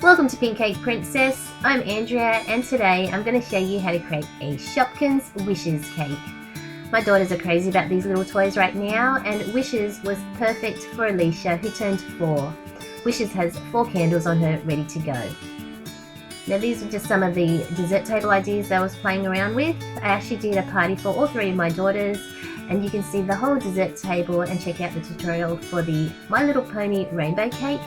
Welcome to Pink Cake Princess. I'm Andrea and today I'm going to show you how to create a Shopkins Wishes Cake. My daughters are crazy about these little toys right now, and Wishes was perfect for Aleisha, who turned 4. Wishes has 4 candles on her ready to go. Now these are just some of the dessert table ideas I was playing around with. I actually did a party for all 3 of my daughters, and you can see the whole dessert table and check out the tutorial for the My Little Pony rainbow cake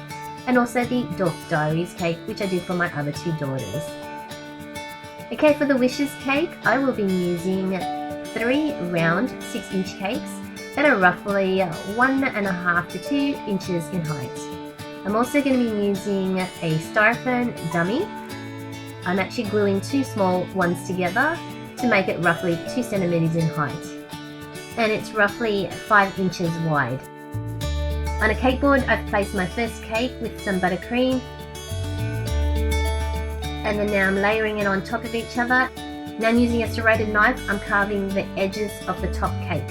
and also the Dork Diaries cake, which I did for my other 2 daughters. Okay, for the Wishes cake I will be using 3 round 6-inch cakes that are roughly 1.5 to 2 inches in height. I'm also going to be using a styrofoam dummy. I'm actually gluing 2 small ones together to make it roughly 2 centimeters in height, and it's roughly 5 inches wide. On a cake board, I've placed my first cake with some buttercream, and then now I'm layering it on top of each other. Now I'm using a serrated knife, I'm carving the edges of the top cake.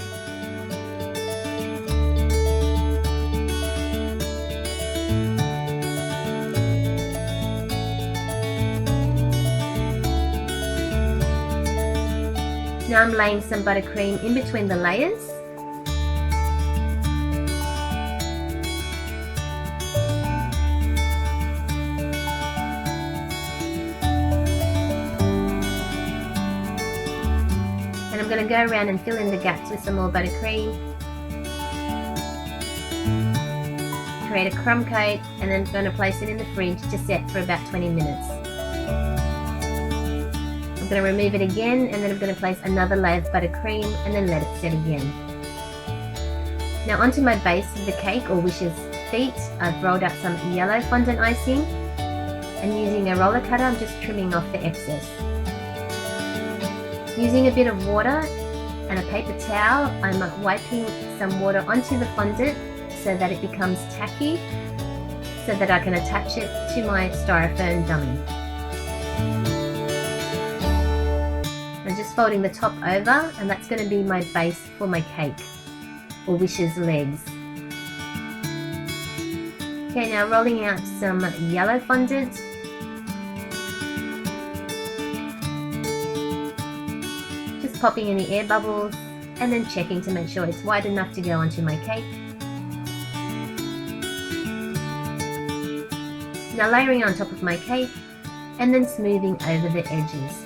Now I'm laying some buttercream in between the layers. And I'm going to go around and fill in the gaps with some more buttercream. Create a crumb coat, and then I'm going to place it in the fridge to set for about 20 minutes. I'm going to remove it again, and then I'm going to place another layer of buttercream and then let it set again. Now onto my base of the cake, or Wishes feet, I've rolled out some yellow fondant icing, and using a roller cutter I'm just trimming off the excess. Using a bit of water and a paper towel, I'm wiping some water onto the fondant so that it becomes tacky, so that I can attach it to my styrofoam dummy. I'm just folding the top over, and that's going to be my base for my cake, or Wishes legs. Okay, now rolling out some yellow fondant. Just popping in the air bubbles and then checking to make sure it's wide enough to go onto my cake. Now layering on top of my cake and then smoothing over the edges.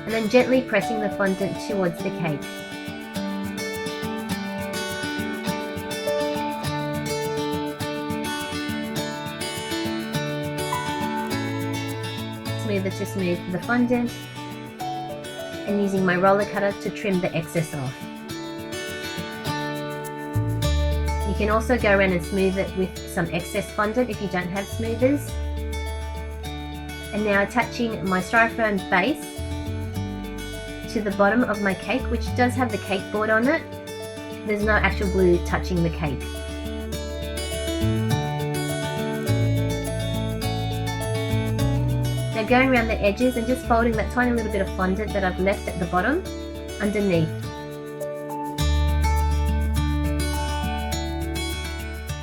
And then gently pressing the fondant towards the cake. Smoother to smooth the fondant, and using my roller cutter to trim the excess off. You can also go around and smooth it with some excess fondant if you don't have smoothers. And now attaching my styrofoam base to the bottom of my cake, which does have the cake board on it. There's no actual glue touching the cake. Now going around the edges and just folding that tiny little bit of fondant that I've left at the bottom underneath.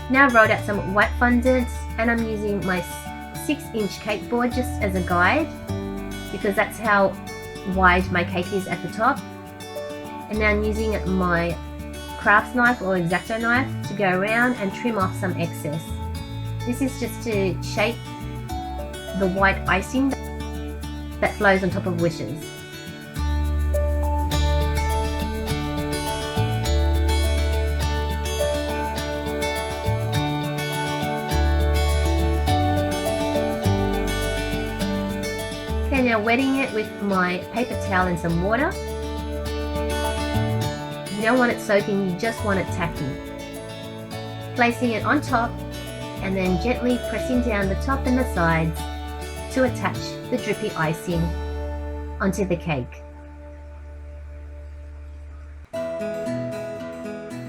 Now I've rolled out some white fondant, and I'm using my 6-inch cake board just as a guide, because that's how wide my cake is at the top. And now I'm using my crafts knife or X-Acto knife to go around and trim off some excess. This is just to shape the white icing that flows on top of Wishes. Okay, now wetting it with my paper towel and some water. You don't want it soaking, you just want it tacky. Placing it on top and then gently pressing down the top and the sides to attach the drippy icing onto the cake.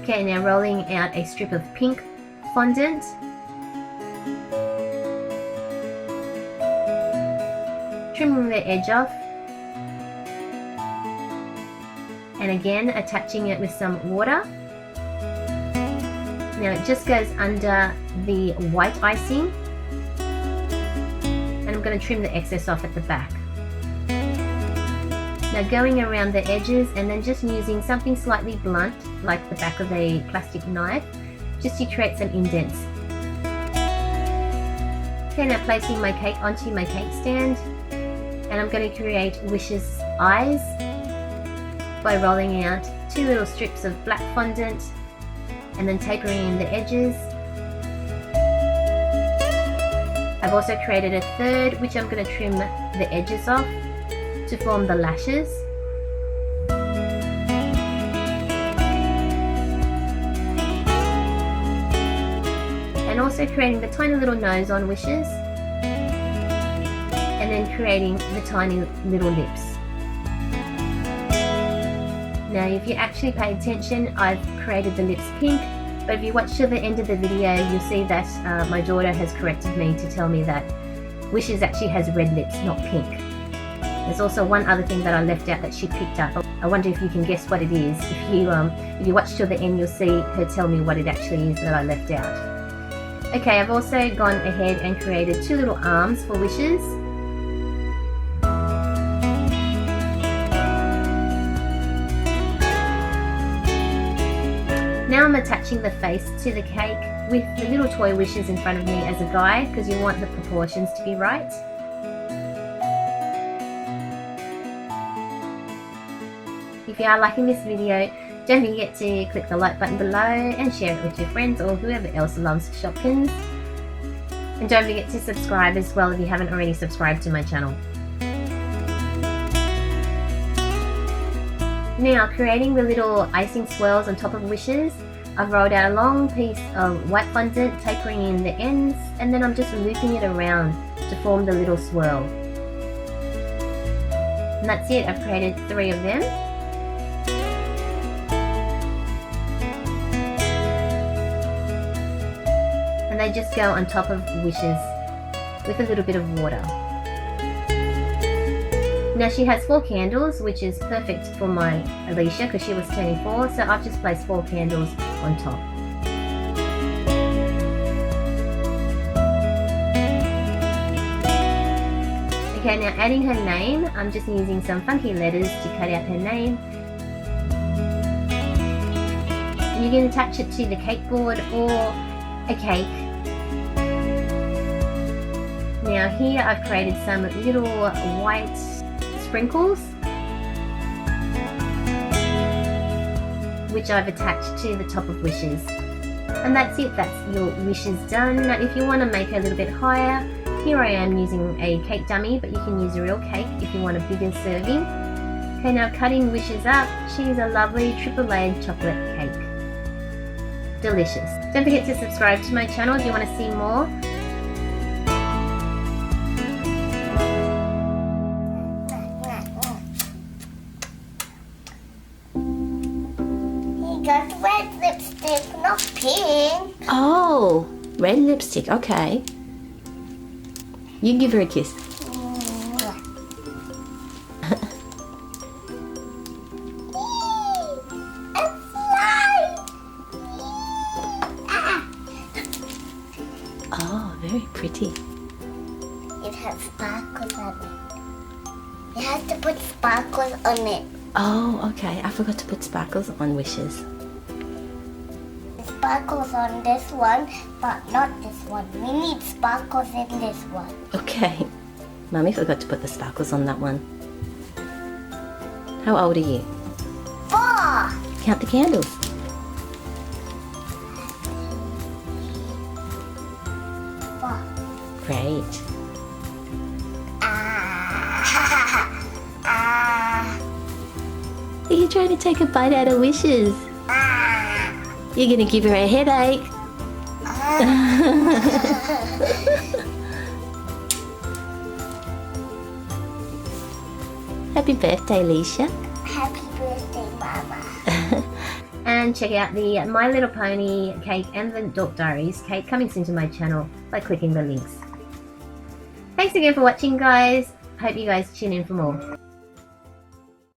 Okay, now rolling out a strip of pink fondant. Trimming the edge off, and again attaching it with some water. Now it just goes under the white icing, and I'm going to trim the excess off at the back. Now going around the edges and then just using something slightly blunt like the back of a plastic knife just to create some indents. Okay, now placing my cake onto my cake stand, and I'm going to create Wishes' eyes by rolling out 2 little strips of black fondant and then tapering in the edges. I've also created a third, which I'm going to trim the edges off to form the lashes. And also creating the tiny little nose on Wishes, and then creating the tiny little lips. Now if you actually pay attention, I've created the lips pink, but if you watch till the end of the video, you'll see that my daughter has corrected me to tell me that Wishes actually has red lips, not pink. There's also one other thing that I left out that she picked up. I wonder if you can guess what it is. If you watch till the end, you'll see her tell me what it actually is that I left out. Okay, I've also gone ahead and created 2 little arms for Wishes. Now I'm attaching the face to the cake with the little toy Wishes in front of me as a guide, because you want the proportions to be right. If you are liking this video, don't forget to click the like button below and share it with your friends or whoever else loves Shopkins. And don't forget to subscribe as well if you haven't already subscribed to my channel. Now creating the little icing swirls on top of Wishes, I've rolled out a long piece of white fondant, tapering in the ends, and then I'm just looping it around to form the little swirl. And that's it, I've created 3 of them. And they just go on top of Wishes with a little bit of water. Now she has 4 candles, which is perfect for my Aleisha because she was turning 4, so I've just placed 4 candles on top. Okay, now adding her name, I'm just using some funky letters to cut out her name. And you can attach it to the cake board or a cake. Now here I've created some little white sprinkles, which I've attached to the top of Wishes. And that's it, that's your Wishes done. Now if you want to make it a little bit higher, here I am using a cake dummy, but you can use a real cake if you want a bigger serving. Okay, now cutting Wishes up, she's a lovely triple layered chocolate cake. Delicious. Don't forget to subscribe to my channel if you want to see more. Got red lipstick, not pink. Oh, red lipstick, okay. You give her a kiss. Oh, very pretty. It has sparkles on it. You have to put sparkles on it. Oh, okay. I forgot to put sparkles on Wishes. Sparkles on this one, but not this one. We need sparkles in this one. Okay. Mummy forgot to put the sparkles on that one. How old are you? 4. Count the candles. 4. Great. Are you trying to take a bite out of Wishes? You're going to give her a headache. Happy birthday, Aleisha. Happy birthday, Mama. And check out the My Little Pony cake and the Dork Diaries cake coming soon to my channel by clicking the links. Thanks again for watching, guys. Hope you guys tune in for more.